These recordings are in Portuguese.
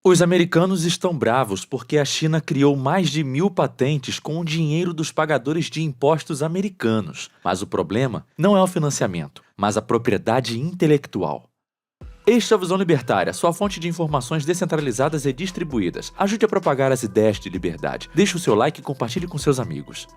Os americanos estão bravos porque a China criou mais de 1000 patentes com o dinheiro dos pagadores de impostos americanos. Mas o problema não é o financiamento, mas a propriedade intelectual. Este é a Visão Libertária, sua fonte de informações descentralizadas e distribuídas. Ajude a propagar as ideias de liberdade. Deixe o seu like e compartilhe com seus amigos.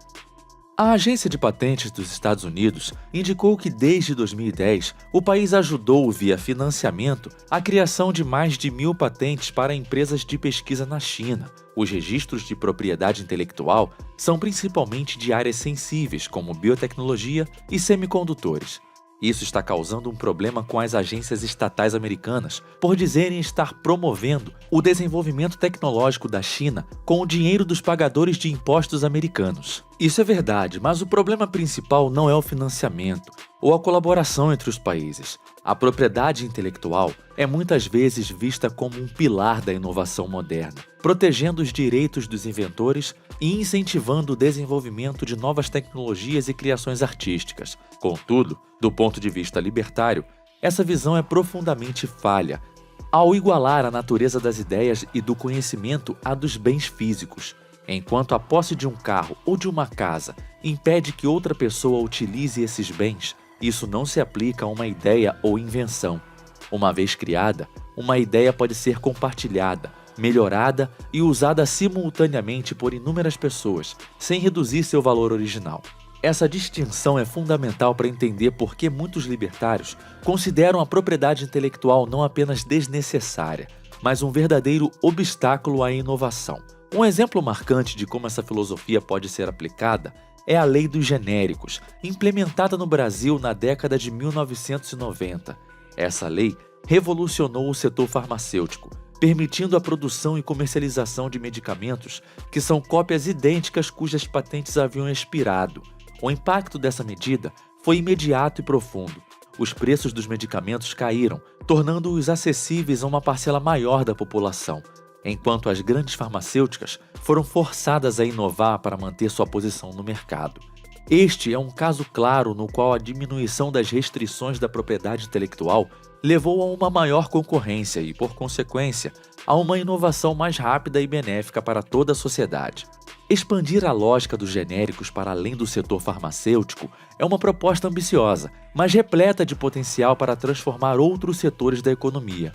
A Agência de Patentes dos Estados Unidos indicou que desde 2010 o país ajudou via financiamento a criação de mais de 1000 patentes para empresas de pesquisa na China. Os registros de propriedade intelectual são principalmente de áreas sensíveis como biotecnologia e semicondutores. Isso está causando um problema com as agências estatais americanas, por dizerem estar promovendo o desenvolvimento tecnológico da China com o dinheiro dos pagadores de impostos americanos. Isso é verdade, mas o problema principal não é o financiamento ou a colaboração entre os países. A propriedade intelectual é muitas vezes vista como um pilar da inovação moderna, protegendo os direitos dos inventores e incentivando o desenvolvimento de novas tecnologias e criações artísticas. Contudo, do ponto de vista libertário, essa visão é profundamente falha, ao igualar a natureza das ideias e do conhecimento à dos bens físicos. Enquanto a posse de um carro ou de uma casa impede que outra pessoa utilize esses bens, isso não se aplica a uma ideia ou invenção. Uma vez criada, uma ideia pode ser compartilhada, melhorada e usada simultaneamente por inúmeras pessoas, sem reduzir seu valor original. Essa distinção é fundamental para entender por que muitos libertários consideram a propriedade intelectual não apenas desnecessária, mas um verdadeiro obstáculo à inovação. Um exemplo marcante de como essa filosofia pode ser aplicada é a Lei dos Genéricos, implementada no Brasil na década de 1990. Essa lei revolucionou o setor farmacêutico, permitindo a produção e comercialização de medicamentos que são cópias idênticas cujas patentes haviam expirado. O impacto dessa medida foi imediato e profundo. Os preços dos medicamentos caíram, tornando-os acessíveis a uma parcela maior da população, enquanto as grandes farmacêuticas foram forçadas a inovar para manter sua posição no mercado. Este é um caso claro no qual a diminuição das restrições da propriedade intelectual levou a uma maior concorrência e, por consequência, a uma inovação mais rápida e benéfica para toda a sociedade. Expandir a lógica dos genéricos para além do setor farmacêutico é uma proposta ambiciosa, mas repleta de potencial para transformar outros setores da economia.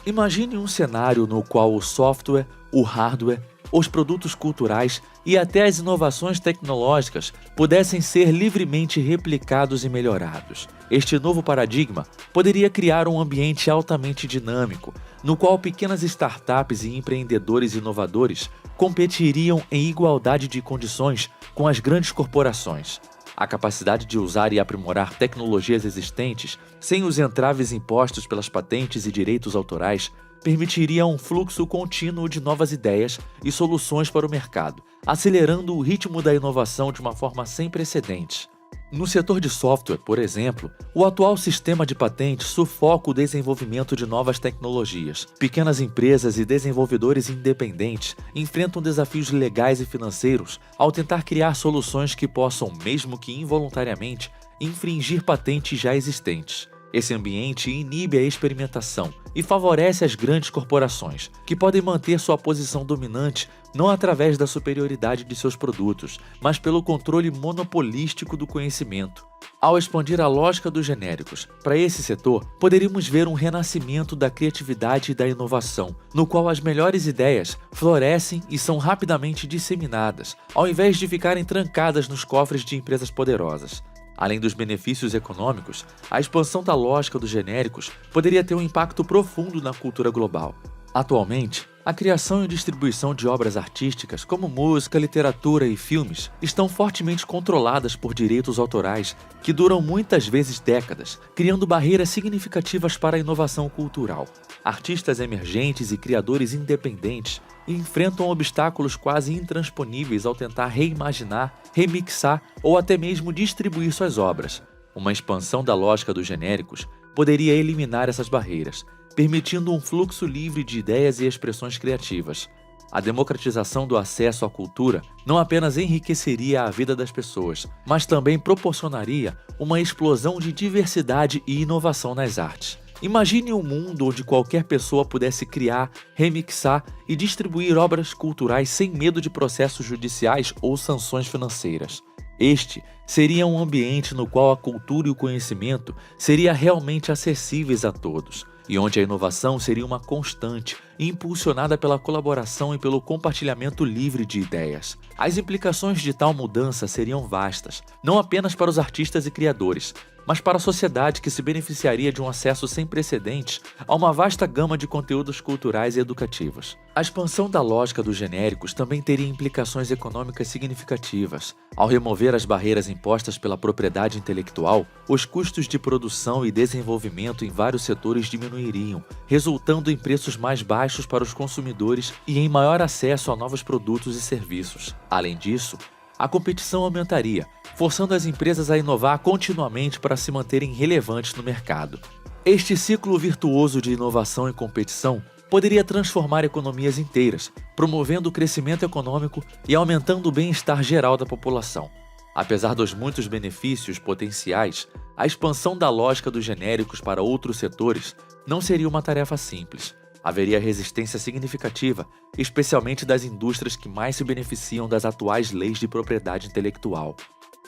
Imagine um cenário no qual o software, o hardware, os produtos culturais e até as inovações tecnológicas pudessem ser livremente replicados e melhorados. Este novo paradigma poderia criar um ambiente altamente dinâmico, no qual pequenas startups e empreendedores inovadores competiriam em igualdade de condições com as grandes corporações. A capacidade de usar e aprimorar tecnologias existentes, sem os entraves impostos pelas patentes e direitos autorais, permitiria um fluxo contínuo de novas ideias e soluções para o mercado, acelerando o ritmo da inovação de uma forma sem precedentes. No setor de software, por exemplo, o atual sistema de patentes sufoca o desenvolvimento de novas tecnologias. Pequenas empresas e desenvolvedores independentes enfrentam desafios legais e financeiros ao tentar criar soluções que possam, mesmo que involuntariamente, infringir patentes já existentes. Esse ambiente inibe a experimentação e favorece as grandes corporações, que podem manter sua posição dominante não através da superioridade de seus produtos, mas pelo controle monopolístico do conhecimento. Ao expandir a lógica dos genéricos para esse setor, poderíamos ver um renascimento da criatividade e da inovação, no qual as melhores ideias florescem e são rapidamente disseminadas, ao invés de ficarem trancadas nos cofres de empresas poderosas. Além dos benefícios econômicos, a expansão da lógica dos genéricos poderia ter um impacto profundo na cultura global. Atualmente, a criação e distribuição de obras artísticas como música, literatura e filmes estão fortemente controladas por direitos autorais que duram muitas vezes décadas, criando barreiras significativas para a inovação cultural. Artistas emergentes e criadores independentes enfrentam obstáculos quase intransponíveis ao tentar reimaginar, remixar ou até mesmo distribuir suas obras. Uma expansão da lógica dos genéricos poderia eliminar essas barreiras, permitindo um fluxo livre de ideias e expressões criativas. A democratização do acesso à cultura não apenas enriqueceria a vida das pessoas, mas também proporcionaria uma explosão de diversidade e inovação nas artes. Imagine um mundo onde qualquer pessoa pudesse criar, remixar e distribuir obras culturais sem medo de processos judiciais ou sanções financeiras. Este seria um ambiente no qual a cultura e o conhecimento seriam realmente acessíveis a todos, e onde a inovação seria uma constante, impulsionada pela colaboração e pelo compartilhamento livre de ideias. As implicações de tal mudança seriam vastas, não apenas para os artistas e criadores, mas para a sociedade que se beneficiaria de um acesso sem precedentes a uma vasta gama de conteúdos culturais e educativos. A expansão da lógica dos genéricos também teria implicações econômicas significativas. Ao remover as barreiras impostas pela propriedade intelectual, os custos de produção e desenvolvimento em vários setores diminuiriam, resultando em preços mais baixos para os consumidores e em maior acesso a novos produtos e serviços. Além disso, a competição aumentaria, forçando as empresas a inovar continuamente para se manterem relevantes no mercado. Este ciclo virtuoso de inovação e competição poderia transformar economias inteiras, promovendo o crescimento econômico e aumentando o bem-estar geral da população. Apesar dos muitos benefícios potenciais, a expansão da lógica dos genéricos para outros setores não seria uma tarefa simples. Haveria resistência significativa, especialmente das indústrias que mais se beneficiam das atuais leis de propriedade intelectual.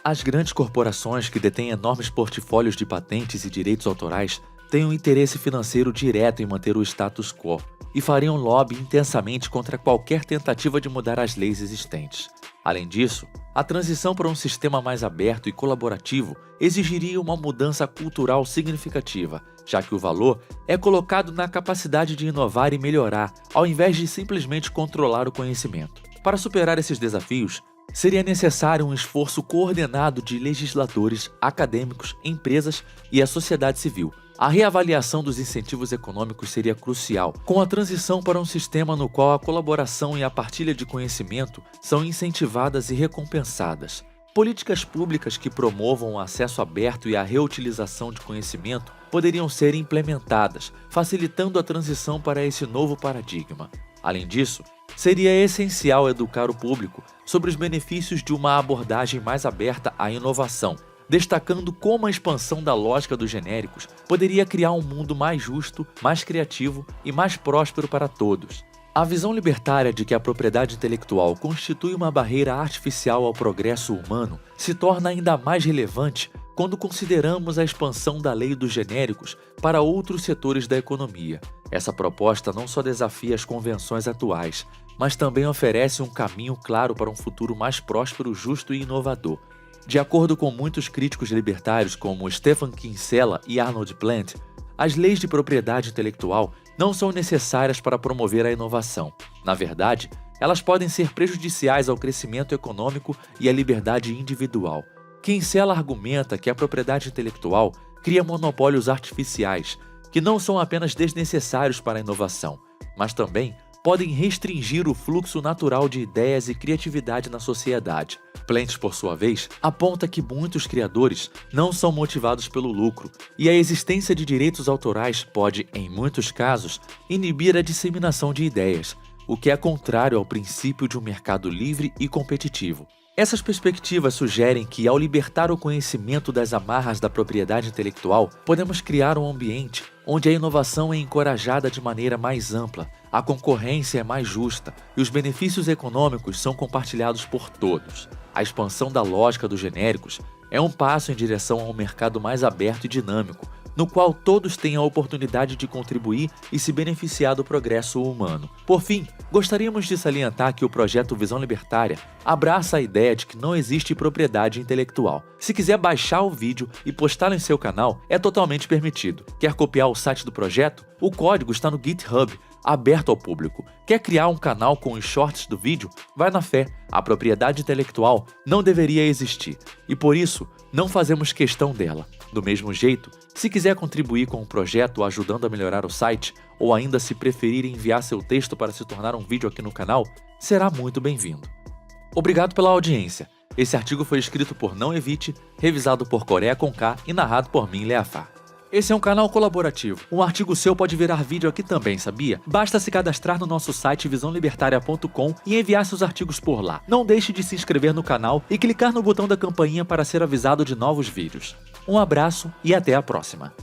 As grandes corporações que detêm enormes portfólios de patentes e direitos autorais têm um interesse financeiro direto em manter o status quo e fariam lobby intensamente contra qualquer tentativa de mudar as leis existentes. Além disso, a transição para um sistema mais aberto e colaborativo exigiria uma mudança cultural significativa, já que o valor é colocado na capacidade de inovar e melhorar, ao invés de simplesmente controlar o conhecimento. Para superar esses desafios, seria necessário um esforço coordenado de legisladores, acadêmicos, empresas e a sociedade civil. A reavaliação dos incentivos econômicos seria crucial, com a transição para um sistema no qual a colaboração e a partilha de conhecimento são incentivadas e recompensadas. Políticas públicas que promovam o acesso aberto e a reutilização de conhecimento poderiam ser implementadas, facilitando a transição para esse novo paradigma. Além disso, seria essencial educar o público sobre os benefícios de uma abordagem mais aberta à inovação, destacando como a expansão da lógica dos genéricos poderia criar um mundo mais justo, mais criativo e mais próspero para todos. A visão libertária de que a propriedade intelectual constitui uma barreira artificial ao progresso humano se torna ainda mais relevante quando consideramos a expansão da lei dos genéricos para outros setores da economia. Essa proposta não só desafia as convenções atuais, mas também oferece um caminho claro para um futuro mais próspero, justo e inovador. De acordo com muitos críticos libertários como Stephen Kinsella e Arnold Plant, as leis de propriedade intelectual não são necessárias para promover a inovação. Na verdade, elas podem ser prejudiciais ao crescimento econômico e à liberdade individual. Kinsella argumenta que a propriedade intelectual cria monopólios artificiais, que não são apenas desnecessários para a inovação, mas também podem restringir o fluxo natural de ideias e criatividade na sociedade. Plant, por sua vez, aponta que muitos criadores não são motivados pelo lucro e a existência de direitos autorais pode, em muitos casos, inibir a disseminação de ideias, o que é contrário ao princípio de um mercado livre e competitivo. Essas perspectivas sugerem que, ao libertar o conhecimento das amarras da propriedade intelectual, podemos criar um ambiente onde a inovação é encorajada de maneira mais ampla, a concorrência é mais justa e os benefícios econômicos são compartilhados por todos. A expansão da lógica dos genéricos é um passo em direção a um mercado mais aberto e dinâmico, no qual todos têm a oportunidade de contribuir e se beneficiar do progresso humano. Por fim, gostaríamos de salientar que o projeto Visão Libertária abraça a ideia de que não existe propriedade intelectual. Se quiser baixar o vídeo e postá-lo em seu canal, é totalmente permitido. Quer copiar o site do projeto? O código está no GitHub, aberto ao público. Quer criar um canal com os shorts do vídeo? Vai na fé. A propriedade intelectual não deveria existir, e por isso, não fazemos questão dela. Do mesmo jeito, se quiser contribuir com o projeto ajudando a melhorar o site, ou ainda se preferir enviar seu texto para se tornar um vídeo aqui no canal, será muito bem-vindo. Obrigado pela audiência. Esse artigo foi escrito por Não Evite, revisado por Coreia com K e narrado por mim, Leafá. Esse é um canal colaborativo. Um artigo seu pode virar vídeo aqui também, sabia? Basta se cadastrar no nosso site visãolibertaria.com e enviar seus artigos por lá. Não deixe de se inscrever no canal e clicar no botão da campainha para ser avisado de novos vídeos. Um abraço e até a próxima!